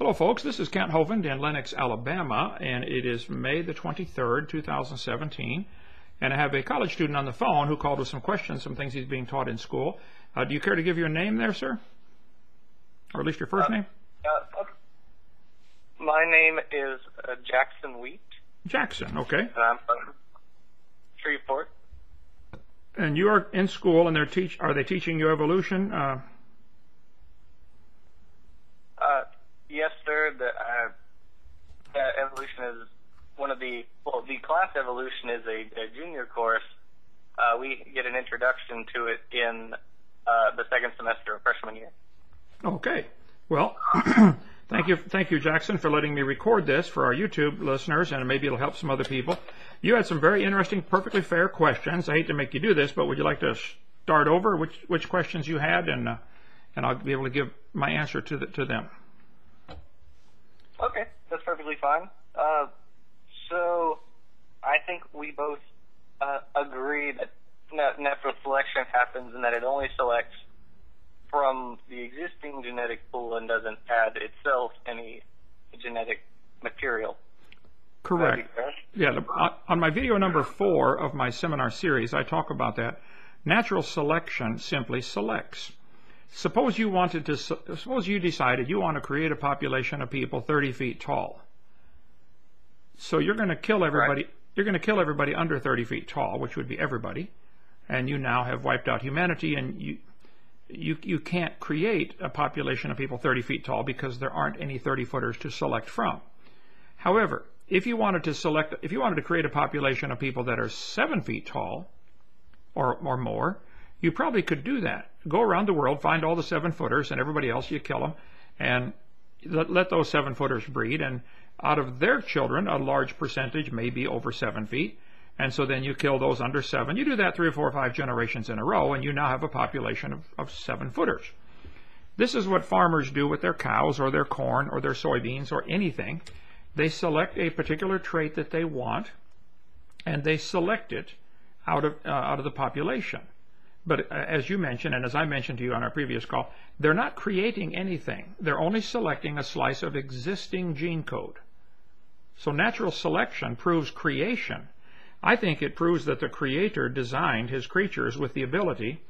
Hello folks, this is Kent Hovind in Lenox, Alabama, and it is May the 23rd, 2017, and I have a college student on the phone who called with some questions, some things he's being taught in school. Do you care to give your name there, sir? Or at least your first name? Okay. My name is Jackson Wheat. Jackson, okay. And I'm from Shreveport. And you are in school, and are they teaching you evolution? Yes, sir. The evolution is one of the class evolution is a junior course. We get an introduction to it in the second semester of freshman year. Okay. Well, thank you, Jackson, for letting me record this for our YouTube listeners, and maybe it'll help some other people. You had some very interesting, perfectly fair questions. I hate to make you do this, but would you like to start over which questions you had, and I'll be able to give my answer to them. Okay, that's perfectly fine. So I think we both agree that natural selection happens and that it only selects from the existing genetic pool and doesn't add itself any genetic material. Correct. Yeah, on my video number 4 of my seminar series, I talk about that. Natural selection simply selects. Suppose you decided you want to create a population of people 30 feet tall. So you're going to kill everybody. Right. You're going to kill everybody under 30 feet tall, which would be everybody, and you now have wiped out humanity. And you can't create a population of people 30 feet tall because there aren't any 30-footers to select from. However, if you wanted to create a population of people that are 7 feet tall or more, you probably could do that. Go around the world, find all the 7-footers, and everybody else, you kill them, and let those 7-footers breed. And out of their children, a large percentage may be over 7 feet, and so then you kill those under 7. You do that 3 or 4 or 5 generations in a row, and you now have a population of 7-footers. This is what farmers do with their cows or their corn or their soybeans or anything. They select a particular trait that they want, and they select it out of the population. But as you mentioned, and as I mentioned to you on our previous call, they're not creating anything. They're only selecting a slice of existing gene code. So natural selection proves creation. I think it proves that the Creator designed his creatures with the ability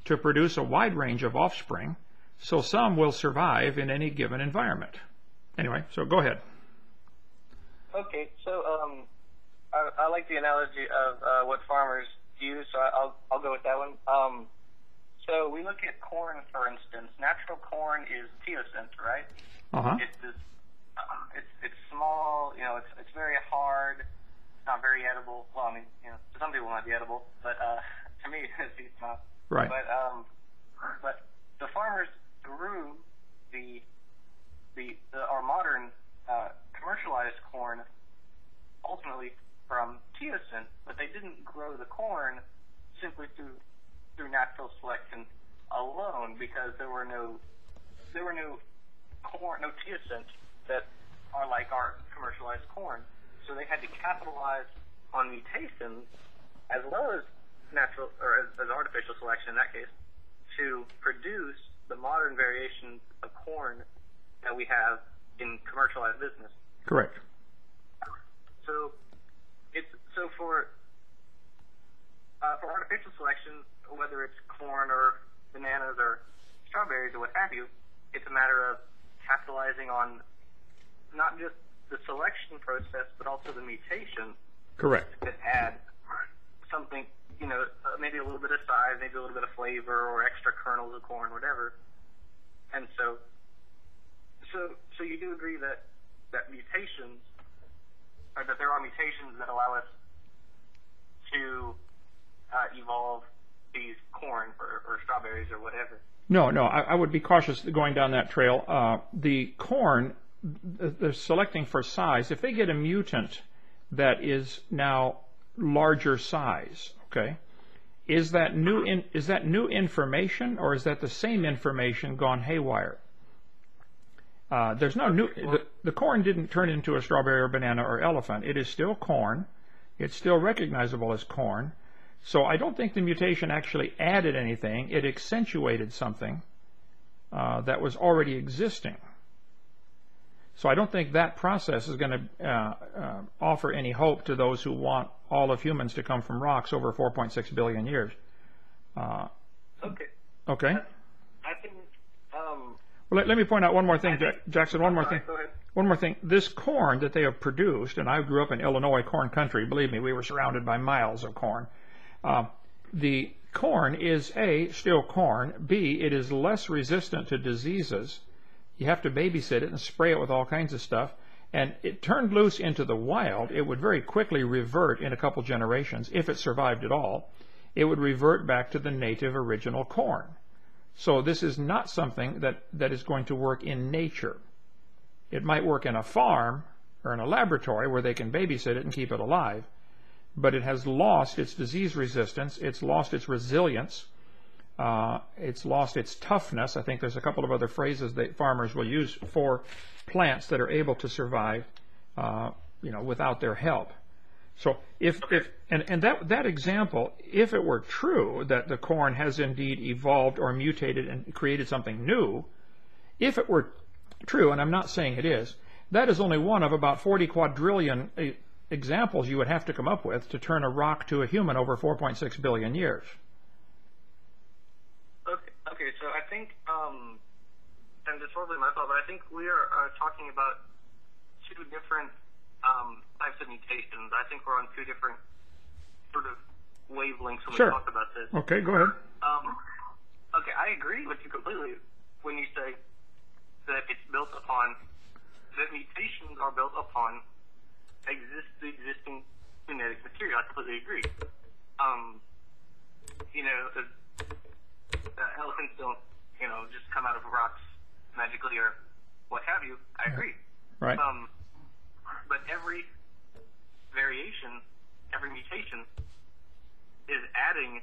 to produce a wide range of offspring, so some will survive in any given environment. Anyway, so go ahead. Okay, so I like the analogy of what farmers use, so I'll go with that one. So we look at corn, for instance. Natural corn is teosint, right? Uh-huh. It's small. It's very hard. It's not very edible. Well, I mean, to some people it might be edible, but to me it's not. Right. But the farmers grew our modern commercialized corn ultimately from teosint, but they didn't grow the corn simply through natural selection alone, because there were no teosint that are like our commercialized corn. So they had to capitalize on mutations as well as natural or as artificial selection in that case to produce the modern variations of corn that we have in commercialized business. Correct. So for artificial selection, whether it's corn or bananas or strawberries or what have you, it's a matter of capitalizing on not just the selection process, but also the mutation. Correct. That add something, maybe a little bit of size, maybe a little bit of flavor, or extra kernels of corn, whatever. And so you do agree that mutations, or that there are mutations that allow us to evolve these corn or strawberries or whatever. No, I would be cautious going down that trail. The corn, they're selecting for size. If they get a mutant that is now larger size, okay, is that new information, or is that the same information gone haywire? There's no new. The corn didn't turn into a strawberry or banana or elephant. It is still corn. It's still recognizable as corn. So I don't think the mutation actually added anything. It accentuated something that was already existing. So I don't think that process is going to offer any hope to those who want all of humans to come from rocks over 4.6 billion years. Okay. Okay. I think. Well, let me point out one more thing, Jackson. One more thing. Go ahead. One more thing. This corn that they have produced, and I grew up in Illinois, corn country. Believe me, we were surrounded by miles of corn. The corn is A, still corn. B, it is less resistant to diseases. You have to babysit it and spray it with all kinds of stuff. And it turned loose into the wild, it would very quickly revert in a couple generations, if it survived at all. It would revert back to the native original corn. So this is not something that is going to work in nature. It might work in a farm or in a laboratory where they can babysit it and keep it alive, but it has lost its disease resistance, it's lost its resilience, it's lost its toughness. I think there's a couple of other phrases that farmers will use for plants that are able to survive, without their help. So that example, if it were true that the corn has indeed evolved or mutated and created something new, if it were true, and I'm not saying it is, that is only one of about 40 quadrillion examples you would have to come up with to turn a rock to a human over 4.6 billion years. Okay, so I think, and it's probably my fault, but I think we are talking about two different types of mutations. I think we're on two different sort of wavelengths when we talk about this. Okay, go ahead. Okay, I agree with you completely when you say that it's built upon, that mutations are built upon the existing genetic material. I completely agree. Elephants don't, just come out of rocks magically or what have you. I agree. Right. But every variation, every mutation is adding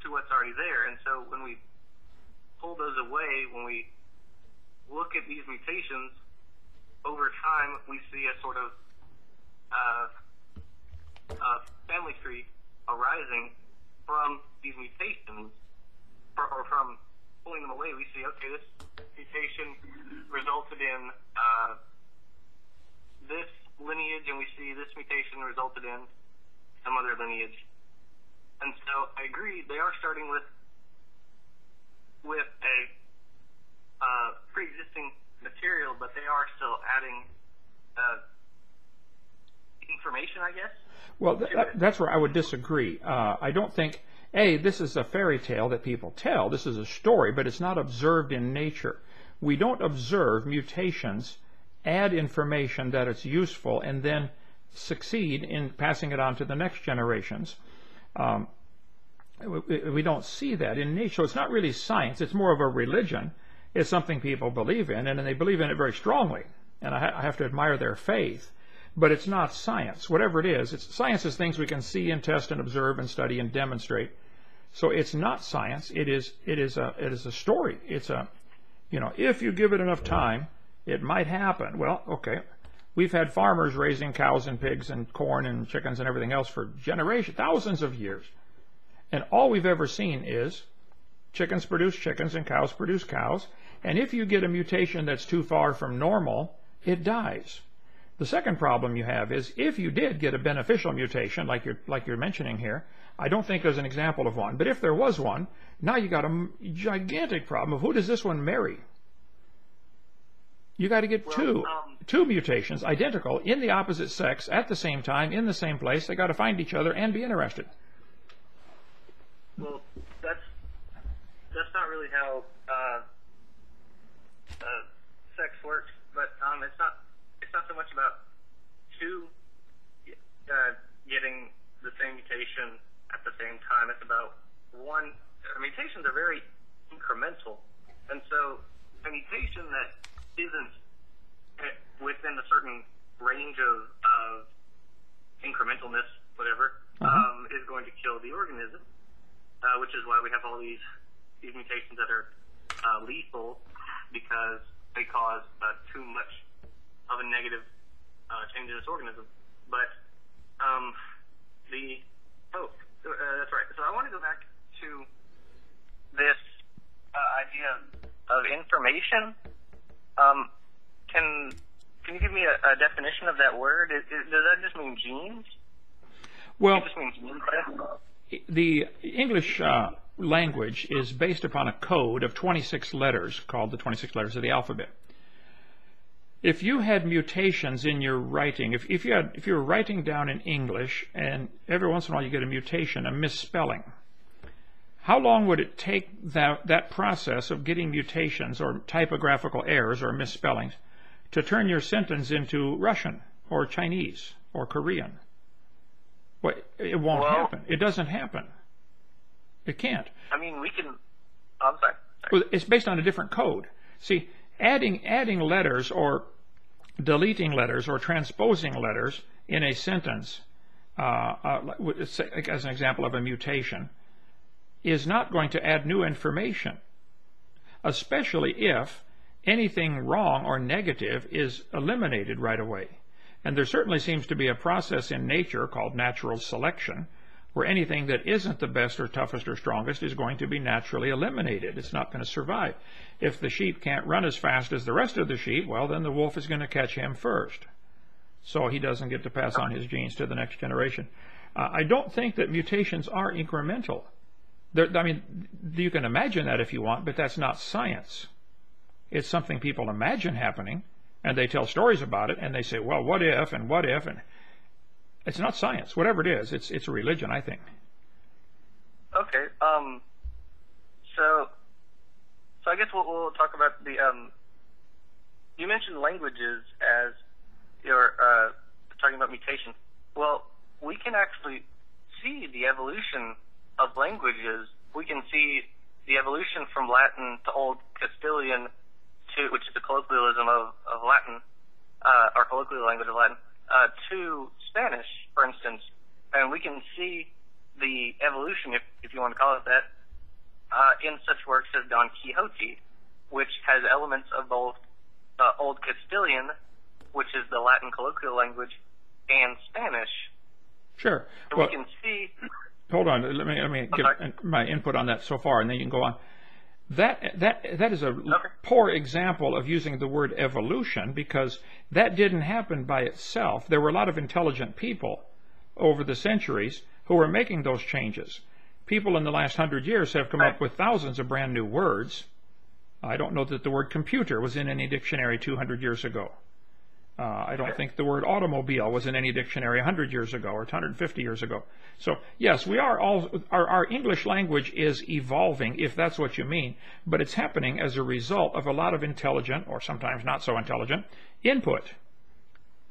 to what's already there. And so when we pull those away, when we look at these mutations, over time we see a sort of family tree arising from these mutations, or from pulling them away. We see, okay, this mutation resulted in this lineage, and we see this mutation resulted in some other lineage. And so I agree, they are starting with a pre-existing material, but they are still adding information, I guess. Well, that's where I would disagree. I don't think, this is a fairy tale that people tell. This is a story, but it's not observed in nature. We don't observe mutations add information that it's useful and then succeed in passing it on to the next generations. We don't see that in nature. So it's not really science. It's more of a religion. It's something people believe in, and they believe in it very strongly. And I have to admire their faith. But it's not science. Whatever it is, science is things we can see and test and observe and study and demonstrate. So it's not science. It is a story. It's if you give it enough time, it might happen. Well, okay. We've had farmers raising cows and pigs and corn and chickens and everything else for generations, thousands of years. And all we've ever seen is chickens produce chickens and cows produce cows. And if you get a mutation that's too far from normal, it dies. The second problem you have is if you did get a beneficial mutation, like you're mentioning here, I don't think there's an example of one. But if there was one, now you got a gigantic problem of who does this one marry? You got to get two mutations, identical, in the opposite sex, at the same time, in the same place. They got to find each other and be interested. Well, that's not really how sex works. But it's not so much about two getting the same mutation at the same time. It's about one. Mutations are very incremental, and so a mutation that isn't within a certain range of incrementalness, whatever, is going to kill the organism, which is why we have all these mutations that are lethal, because they cause too much of a negative change in this organism. But that's right. So I want to go back to this idea of information. definition of that word? Does that just mean genes? Well, it just means gene code? The English language is based upon a code of 26 letters called the 26 letters of the alphabet. If you had mutations in your writing, if you were writing down in English and every once in a while you get a mutation, a misspelling, how long would it take that process of getting mutations or typographical errors or misspellings to turn your sentence into Russian or Chinese or Korean? Well, it won't happen. It doesn't happen. It can't. I mean, we can... I'm sorry. Well, it's based on a different code. See, adding letters or deleting letters or transposing letters in a sentence, as an example of a mutation, is not going to add new information, especially if anything wrong or negative is eliminated right away. And there certainly seems to be a process in nature called natural selection, where anything that isn't the best or toughest or strongest is going to be naturally eliminated. It's not going to survive. If the sheep can't run as fast as the rest of the sheep, well, then the wolf is going to catch him first. So he doesn't get to pass on his genes to the next generation. I don't think that mutations are incremental. I mean, you can imagine that if you want, but that's not science. It's something people imagine happening, and they tell stories about it, and they say, well, what if, and it's not science. Whatever it is, it's a religion, I think. Okay. So I guess we'll talk about the. You mentioned languages as you're talking about mutation. Well, we can actually see the evolution of languages. We can see the evolution from Latin to Old Castilian, which is the colloquialism of Latin, or colloquial language of Latin, to Spanish, for instance. And we can see the evolution, if you want to call it that, in such works as Don Quixote, which has elements of both Old Castilian, which is the Latin colloquial language, and Spanish. Sure. So we can see... Hold on. Let me give my input on that so far, and then you can go on. That is a poor example of using the word evolution, because that didn't happen by itself. There were a lot of intelligent people over the centuries who were making those changes. People in the last 100 years have come up with thousands of brand new words. I don't know that the word computer was in any dictionary 200 years ago. I don't think the word automobile was in any dictionary 100 years ago or 150 years ago. So, yes, we are our English language is evolving, if that's what you mean, but it's happening as a result of a lot of intelligent, or sometimes not so intelligent, input.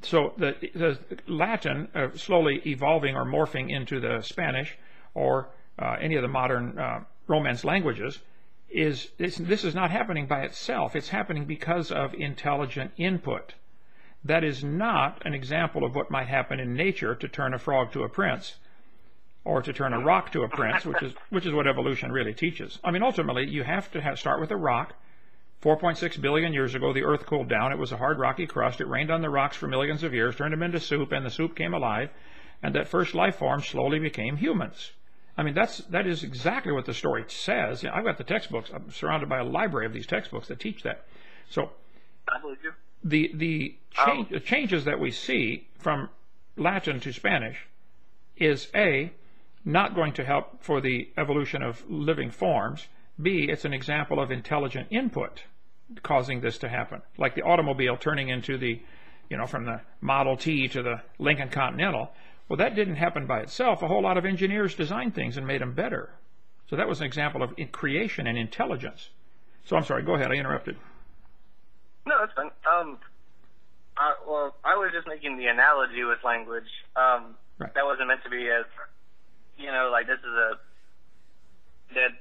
So the Latin slowly evolving or morphing into the Spanish or any of the modern Romance languages, this is not happening by itself. It's happening because of intelligent input. That is not an example of what might happen in nature to turn a frog to a prince, or to turn a rock to a prince, which is what evolution really teaches. I mean, ultimately, you have to start with a rock. 4.6 billion years ago, the Earth cooled down. It was a hard, rocky crust. It rained on the rocks for millions of years, turned them into soup, and the soup came alive. And that first life form slowly became humans. I mean, that is exactly what the story says. I've got the textbooks. I'm surrounded by a library of these textbooks that teach that. So, I believe you. The changes that we see from Latin to Spanish is A, not going to help for the evolution of living forms. B, it's an example of intelligent input causing this to happen. Like the automobile turning into from the Model T to the Lincoln Continental. Well, that didn't happen by itself. A whole lot of engineers designed things and made them better. So that was an example of creation and intelligence. So I'm sorry, go ahead, I interrupted. No, that's fine. Well, I was just making the analogy with language. Right. That wasn't meant to be as, like this is a dead...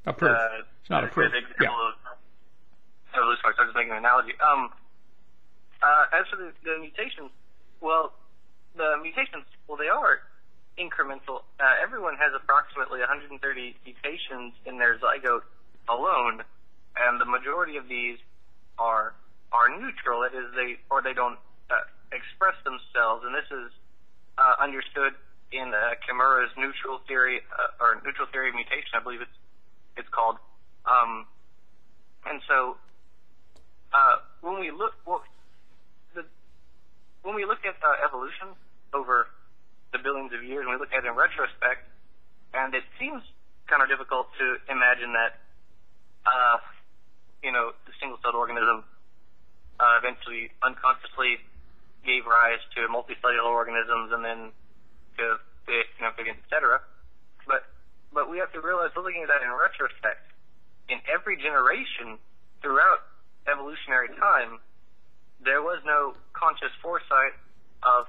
A proof. It's not a proof. Yeah. So I was just making an analogy. As for the mutations, they are incremental. Everyone has approximately 130 mutations in their zygote alone, and the majority of these are neutral. That is, they don't express themselves, and this is understood in Kimura's neutral theory or neutral theory of mutation, I believe it's called. And so when we look, when we look at evolution over the billions of years, and we look at it in retrospect, and it seems kind of difficult to imagine that, the single-celled organism eventually unconsciously gave rise to multicellular organisms and then to fish, amphibians, etc. But we have to realize, looking at that in retrospect, in every generation throughout evolutionary time, there was no conscious foresight of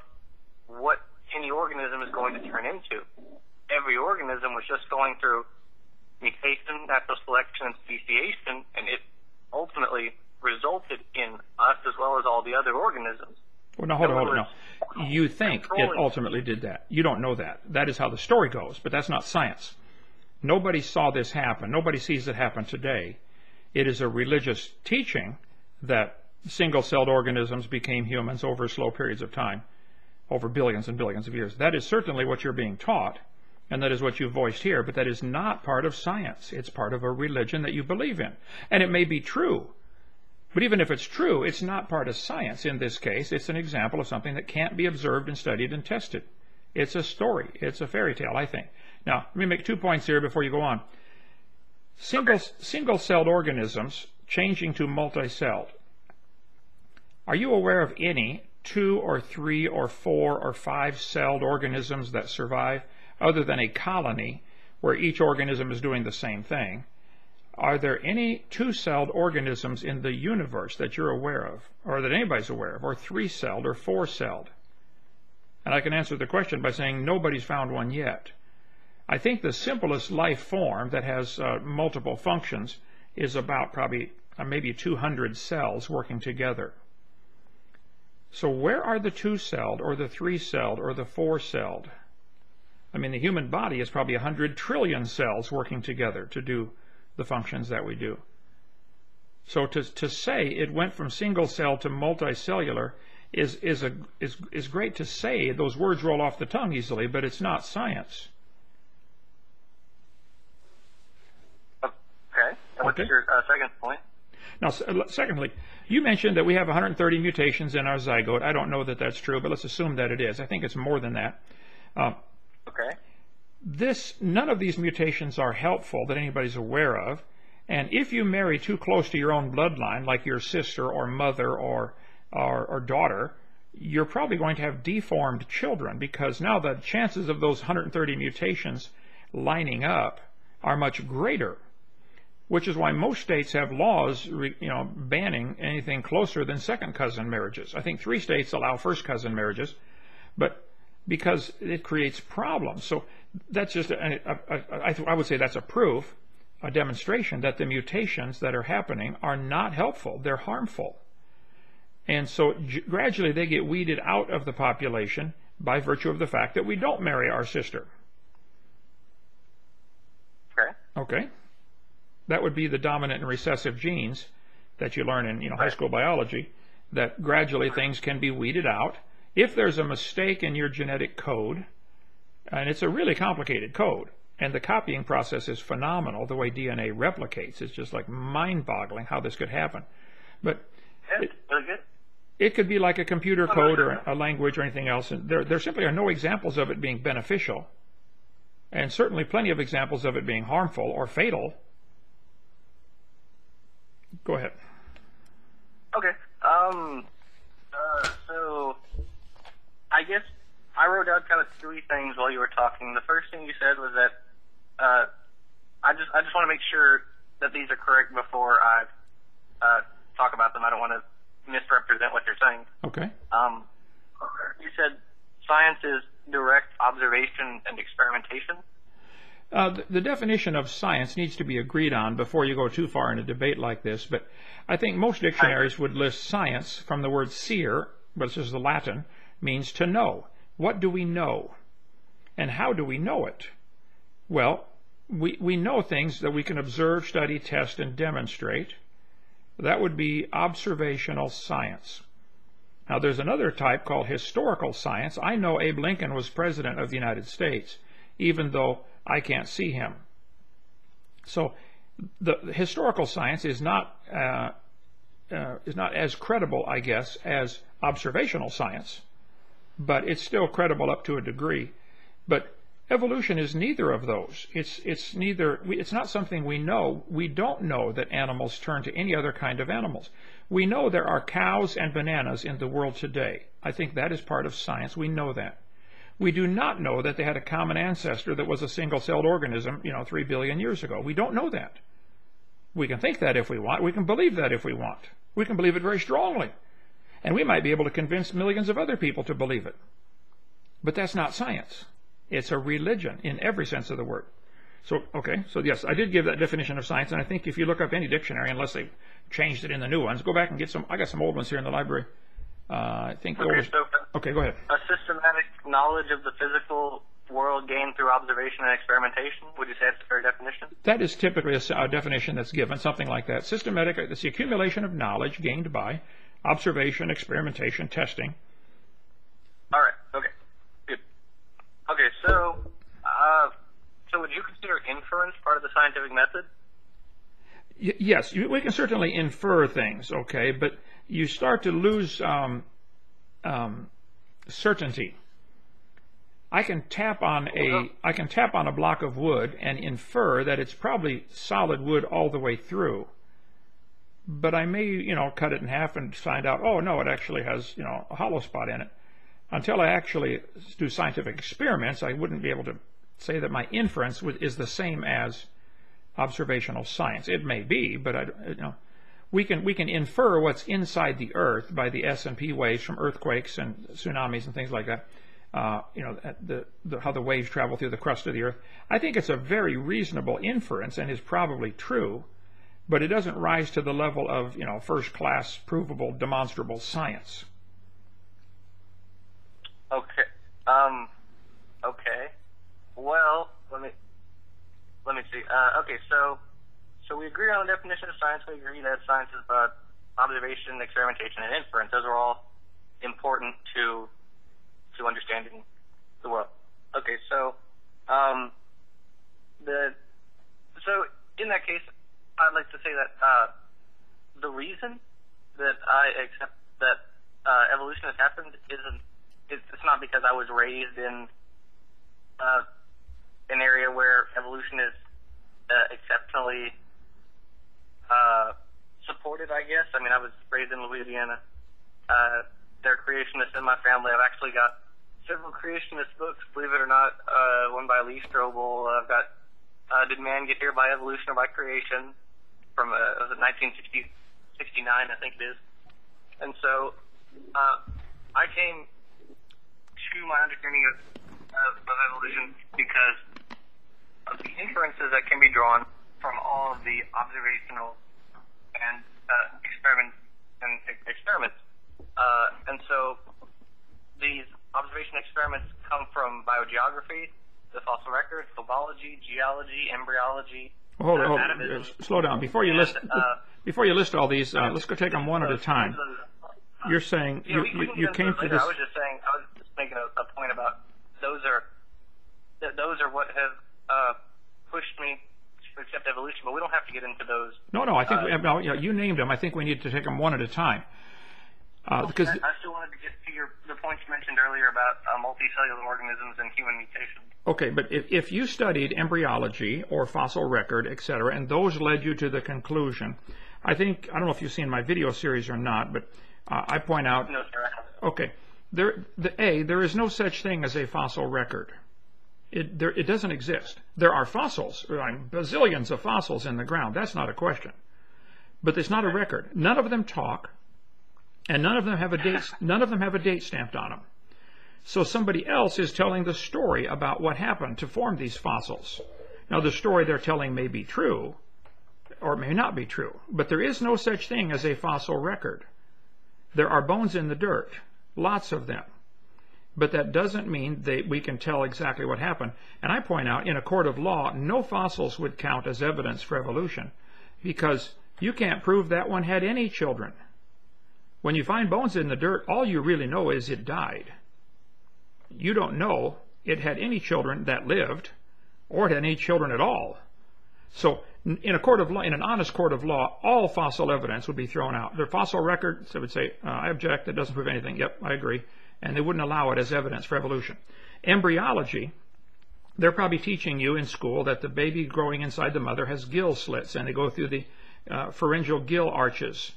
what any organism is going to turn into. Every organism was just going through mutation, natural selection, and speciation, and it ultimately resulted in us as well as all the other organisms. Well, now, hold on. No. You think it ultimately did that. You don't know that. That is how the story goes, but that's not science. Nobody saw this happen. Nobody sees it happen today. It is a religious teaching that single-celled organisms became humans over slow periods of time, over billions and billions of years. That is certainly what you're being taught, and that is what you voiced here, but that is not part of science. It's part of a religion that you believe in. And it may be true, but even if it's true, it's not part of science in this case. It's an example of something that can't be observed and studied and tested. It's a story. It's a fairy tale, I think. Now, let me make 2 points here before you go on. Single-celled organisms changing to multi-celled. Are you aware of any 2 or 3 or 4 or 5-celled organisms that survive, other than a colony where each organism is doing the same thing? Are there any 2-celled organisms in the universe that you're aware of, or that anybody's aware of, or 3-celled or 4-celled? And I can answer the question by saying nobody's found one yet. I think the simplest life form that has multiple functions is about probably maybe 200 cells working together. So where are the 2-celled or the 3-celled or the 4-celled? I mean, the human body is probably 100 trillion cells working together to do the functions that we do. So to say it went from single cell to multicellular is great to say. Those words roll off the tongue easily, but it's not science. Okay. And what's your second point? Now, secondly, you mentioned that we have 130 mutations in our zygote. I don't know that that's true, but let's assume that it is. I think it's more than that. Okay. None of these mutations are helpful that anybody's aware of. And if you marry too close to your own bloodline, like your sister or mother or daughter, you're probably going to have deformed children, because now the chances of those 130 mutations lining up are much greater, which is why most states have laws banning anything closer than second cousin marriages. I think 3 states allow first cousin marriages, but because it creates problems. So that's just, I would say that's a proof, a demonstration that the mutations that are happening are not helpful. They're harmful. And so gradually they get weeded out of the population by virtue of the fact that we don't marry our sister. Okay. That would be the dominant and recessive genes that you learn in high school biology, that gradually things can be weeded out. If there's a mistake in your genetic code, and it's a really complicated code, and the copying process is phenomenal, the way DNA replicates, it's just like mind-boggling how this could happen. But it could be like a computer code or a language or anything else, and there simply are no examples of it being beneficial, and certainly plenty of examples of it being harmful or fatal. Go ahead. Okay. So I guess I wrote out kind of 3 things while you were talking. The first thing you said was that I just want to make sure that these are correct before I talk about them. I don't want to misrepresent what you're saying. Okay. You said science is direct observation and experimentation. The definition of science needs to be agreed on before you go too far in a debate like this, but I think most dictionaries would list science from the word "scire," which is the Latin, means to know. What do we know? And how do we know it? Well, we know things that we can observe, study, test, and demonstrate. That would be observational science. Now, there's another type called historical science. I know Abe Lincoln was President of the United States, even though I can't see him. So the historical science is not as credible, I guess, as observational science. but it's still credible up to a degree. But evolution is neither of those. It's not something we know. We don't know that animals turn to any other kind of animals. We know there are cows and bananas in the world today. I think that is part of science. We know that. We do not know that they had a common ancestor that was a single-celled organism, 3 billion years ago. We don't know that. We can think that if we want. We can believe that if we want. We can believe it very strongly. And we might be able to convince millions of other people to believe it. But that's not science. It's a religion in every sense of the word. So yes, I did give that definition of science, and I think if you look up any dictionary, unless they changed it in the new ones, go back and get some. I got some old ones here in the library. I think. Okay, go ahead. A systematic knowledge of the physical world gained through observation and experimentation. Would you say that's a fair definition? That is typically a definition that's given, something like that. Systematic. It's the accumulation of knowledge gained by observation, experimentation, testing. All right. Okay. Good. Okay. So would you consider inference part of the scientific method? Yes, we can certainly infer things, okay, but you start to lose certainty. I can tap on a block of wood and infer that it's probably solid wood all the way through. But I may, cut it in half and find out, oh no, it actually has, a hollow spot in it. Until I actually do scientific experiments, I wouldn't be able to say that my inference is the same as observational science. It may be, but we can infer what's inside the Earth by the S&P waves from earthquakes and tsunamis and things like that. How the waves travel through the crust of the Earth. I think it's a very reasonable inference and is probably true, but it doesn't rise to the level of first-class, provable, demonstrable science. Okay. Okay. Well, let me see. Okay, so we agree on the definition of science. We agree that science is about observation, experimentation, and inference. Those are all important to understanding the world. Okay, so in that case, I'd like to say that the reason that I accept that evolution has happened it's not because I was raised in an area where evolution is exceptionally supported, I guess. I mean, I was raised in Louisiana. There are creationists in my family. I've actually got several creationist books, believe it or not. One by Lee Strobel. I've got Did Man Get Here by Evolution or by Creation? From was it 1969, I think it is. And so I came to my understanding of evolution because of the inferences that can be drawn from all of the observational and experiments. And so these observation experiments come from biogeography, the fossil record, phobology, geology, embryology. Hold on. Slow down. Before you list all these, let's go take them one at a time. You're saying you came to this. I was just making a point about those are what have pushed me to accept evolution, but we don't have to get into those. No. I think you named them. I think we need to take them one at a time. Because I still wanted to get to the points you mentioned earlier about multicellular organisms and human mutation. Okay, but if you studied embryology or fossil record, etc., and those led you to the conclusion, I don't know if you've seen my video series or not, but I point out. No, sir, I haven't. Okay, there is no such thing as a fossil record. It doesn't exist. There are fossils, bazillions of fossils in the ground. That's not a question. But it's not a record. None of them talk. And none of them have a date. None of them have a date stamped on them. So somebody else is telling the story about what happened to form these fossils. Now, the story they're telling may be true, or it may not be true. But there is no such thing as a fossil record. There are bones in the dirt, lots of them. But that doesn't mean that we can tell exactly what happened. And I point out, in a court of law, no fossils would count as evidence for evolution, because you can't prove that one had any children. When you find bones in the dirt, all you really know is it died. You don't know it had any children that lived, or it had any children at all. So in a court of law, in an honest court of law, all fossil evidence would be thrown out. Their fossil records would say, I object, that doesn't prove anything. Yep, I agree. and they wouldn't allow it as evidence for evolution. Embryology, they're probably teaching you in school that the baby growing inside the mother has gill slits, and they go through the pharyngeal gill arches.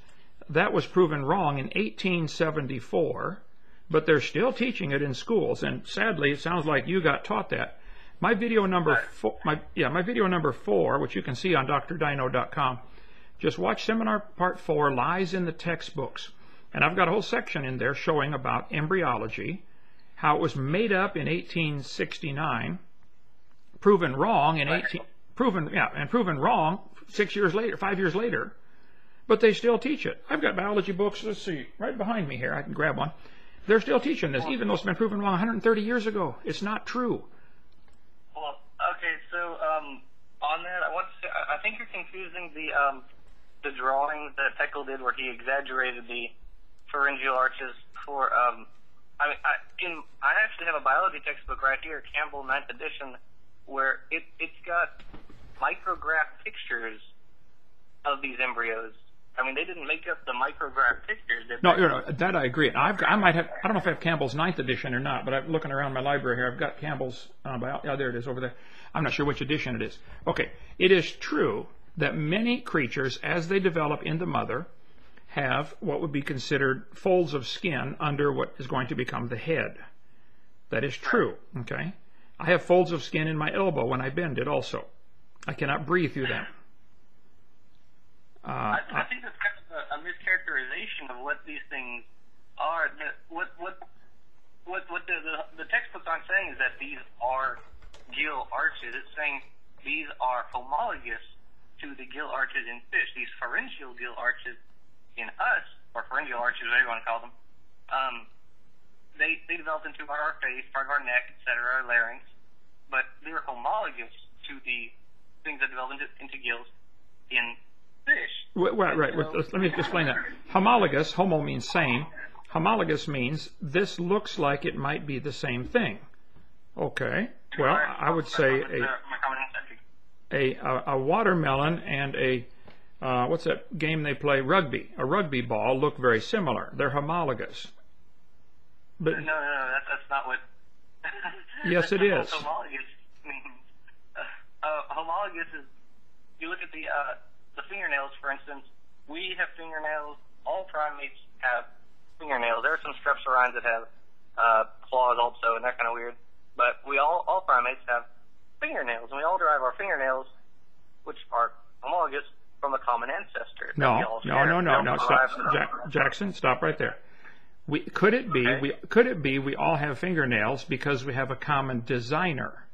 That was proven wrong in 1874, but they're still teaching it in schools, and sadly, it sounds like you got taught that. My video number my video number 4, which you can see on drdino.com, just watch seminar part 4, Lies in the Textbooks. And I've got a whole section in there showing about embryology, how it was made up in 1869, proven wrong in proven wrong 6 years later, 5 years later, but they still teach it. I've got biology books, let's see, right behind me here. I can grab one. They're still teaching this, even though it's been proven wrong 130 years ago. It's not true. Well, okay, so on that, I want to say, I think you're confusing the drawing that Haeckel did, where he exaggerated the pharyngeal arches for. I actually have a biology textbook right here, Campbell 9th edition, where it's got micrograph pictures of these embryos. I mean, they didn't make up the micrograph pictures. No, that I agree. I might have. I don't know if I have Campbell's 9th edition or not, but I'm looking around my library here. I've got Campbell's. There it is over there. I'm not sure which edition it is. Okay, it is true that many creatures, as they develop in the mother, have what would be considered folds of skin under what is going to become the head. That is true. Okay, I have folds of skin in my elbow when I bend it. Also, I cannot breathe through them. I think that's kind of a mischaracterization of what these things are. What the textbooks aren't saying is that these are gill arches. It's saying these are homologous to the gill arches in fish. These pharyngeal gill arches in us, or pharyngeal arches, whatever you want to call them, they developed into our face, part of our neck, etc., our larynx, but they were homologous to the things that developed into gills in fish. Right. Let me explain that. Homologous, homo means same. Homologous means this looks like it might be the same thing. Okay. Well, I would say a watermelon and a what's that game they play? Rugby. A rugby ball look very similar. They're homologous. But no, that's not what. Yes, it is. Homologous means homologous is, you look at the fingernails, for instance. We have fingernails. All primates have fingernails. There are some strepsirrhines that have claws also, and they're kind of weird. But all primates have fingernails, and we all derive our fingernails, which are homologous, from a common ancestor. No. Jackson, stop right there. Could it be we all have fingernails because we have a common designer?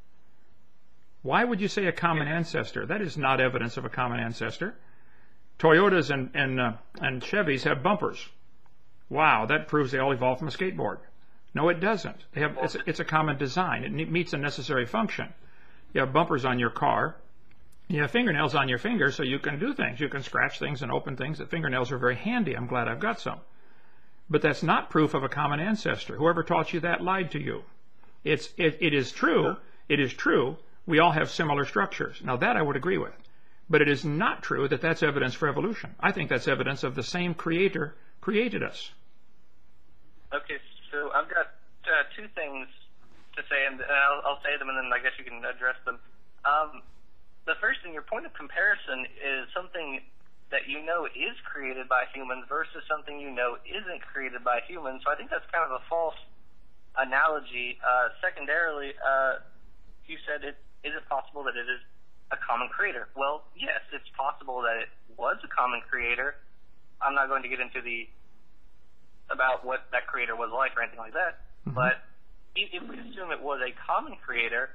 Why would you say a common ancestor? That is not evidence of a common ancestor. Toyotas and Chevys have bumpers. Wow, that proves they all evolved from a skateboard. No, it doesn't. It's a common design. It meets a necessary function. You have bumpers on your car. You have fingernails on your fingers, so you can do things. You can scratch things and open things. The fingernails are very handy. I'm glad I've got some. But that's not proof of a common ancestor. Whoever taught you that lied to you. It is true. It is true. We all have similar structures. Now that I would agree with. But it is not true that that's evidence for evolution. I think that's evidence of the same creator created us. Okay, so I've got two things to say, and I'll say them, and then I guess you can address them. The first thing, your point of comparison is something that you know is created by humans versus something you know isn't created by humans. So I think that's kind of a false analogy. Secondarily, you said, is it possible that it is a common creator? Well, yes, it's possible that it was a common creator. I'm not going to get into about what that creator was like or anything like that. Mm-hmm. But if we assume it was a common creator,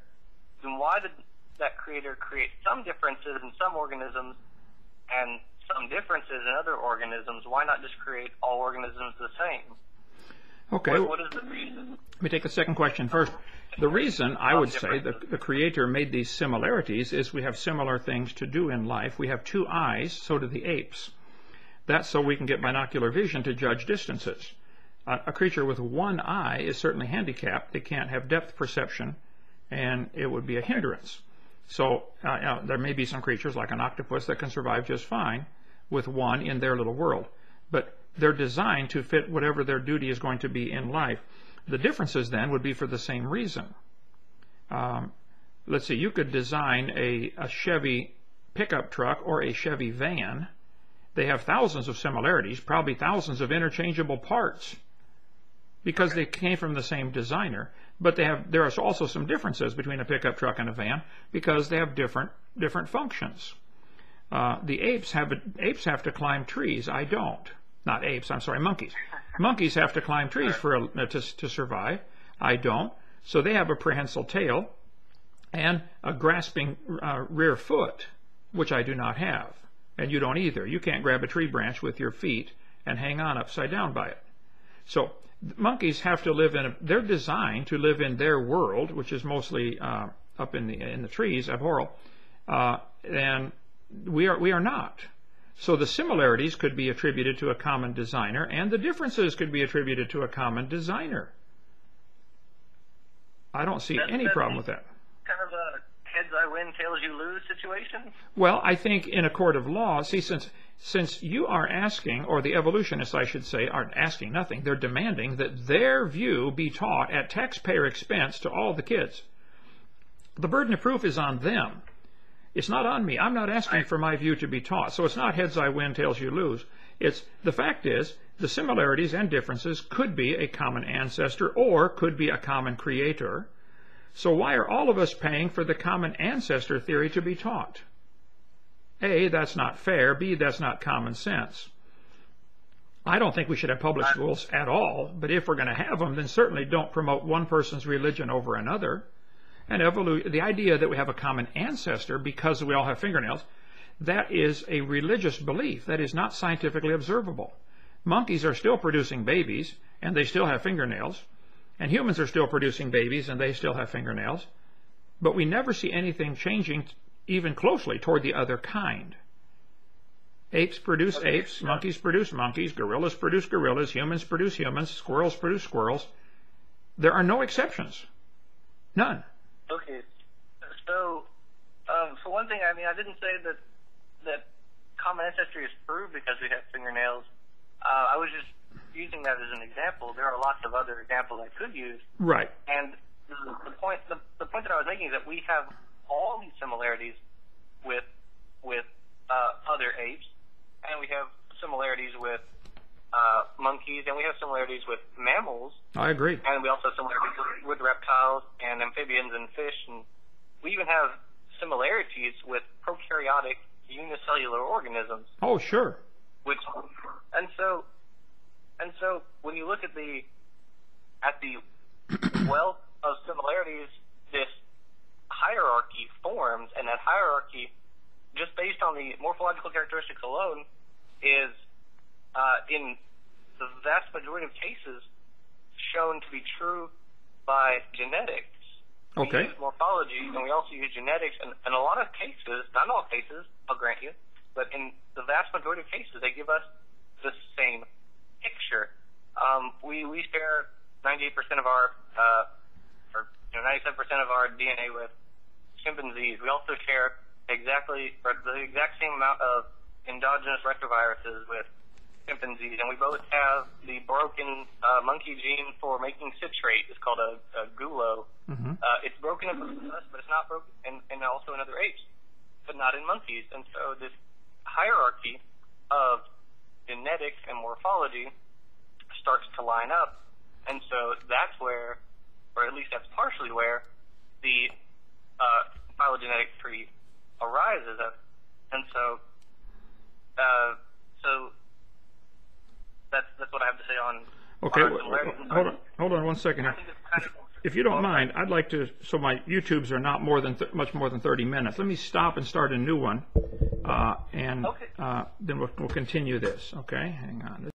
then why did that creator create some differences in some organisms and some differences in other organisms? Why not just create all organisms the same? Okay. What is the reason? Let me take the second question first. The reason I would say that the creator made these similarities is we have similar things to do in life. We have two eyes, so do the apes. That's so we can get binocular vision to judge distances. A creature with one eye is certainly handicapped. They can't have depth perception, and it would be a hindrance. So there may be some creatures like an octopus that can survive just fine with one in their little world. But they're designed to fit whatever their duty is going to be in life. The differences then would be for the same reason. Let's see, you could design a Chevy pickup truck or a Chevy van. They have thousands of similarities, probably thousands of interchangeable parts, because they came from the same designer. But there are also some differences between a pickup truck and a van because they have different functions. The apes have to climb trees. I don't. Not apes. I'm sorry, monkeys. Monkeys have to climb trees to survive. I don't. So they have a prehensile tail and a grasping rear foot, which I do not have, and you don't either. You can't grab a tree branch with your feet and hang on upside down by it. So monkeys have to live they're designed to live in their world, which is mostly up in the trees, arboreal, and we are not. So the similarities could be attributed to a common designer, and the differences could be attributed to a common designer. I don't see any problem with that. Kind of a heads I win, tails you lose situation? Well, I think in a court of law, see, since you are asking, or the evolutionists, I should say, aren't asking nothing, they're demanding that their view be taught at taxpayer expense to all the kids. The burden of proof is on them. It's not on me. I'm not asking for my view to be taught. So it's not heads I win, tails you lose. The fact is, the similarities and differences could be a common ancestor or could be a common creator. So why are all of us paying for the common ancestor theory to be taught? A, that's not fair. B, that's not common sense. I don't think we should have public schools at all, but if we're going to have them, then certainly don't promote one person's religion over another. And the idea that we have a common ancestor because we all have fingernails, that is a religious belief. That is not scientifically observable. Monkeys are still producing babies, and they still have fingernails. And humans are still producing babies, and they still have fingernails. But we never see anything changing even closely toward the other kind. Apes produce apes, monkeys produce monkeys, gorillas produce gorillas, humans produce humans, squirrels produce squirrels. There are no exceptions. None. Okay. So, for one thing, I mean, I didn't say that common ancestry is proved because we have fingernails. I was just using that as an example. There are lots of other examples I could use. Right. And the point that I was making is that we have all these similarities with other apes, and we have similarities with monkeys, and we have similarities with mammals. I agree. And we also have similarities with reptiles and amphibians and fish, and we even have similarities with prokaryotic unicellular organisms. Oh, sure. And so when you look at the wealth of similarities, this hierarchy forms, and that hierarchy, just based on the morphological characteristics alone, is in the vast majority of cases shown to be true by genetics. Okay. We use morphology, and we also use genetics, and in a lot of cases, not in all cases, I'll grant you, but in the vast majority of cases, they give us the same picture. We share 98% of our, 97% of our DNA with chimpanzees. We also share the exact same amount of endogenous retroviruses with chimpanzees, and we both have the broken monkey gene for making citrate. It's called a gulo. Mm-hmm. It's broken in us, but it's not broken, and also in other apes, but not in monkeys. And so this hierarchy of genetics and morphology starts to line up, and so that's where, or at least that's partially where, the phylogenetic tree arises. And so that's what I have to say on. Okay, hold on 1 second here. If you don't mind, I'd like to, so my YouTubes are not much more than 30 minutes. Let me stop and start a new one, and then we'll continue this. Okay, hang on.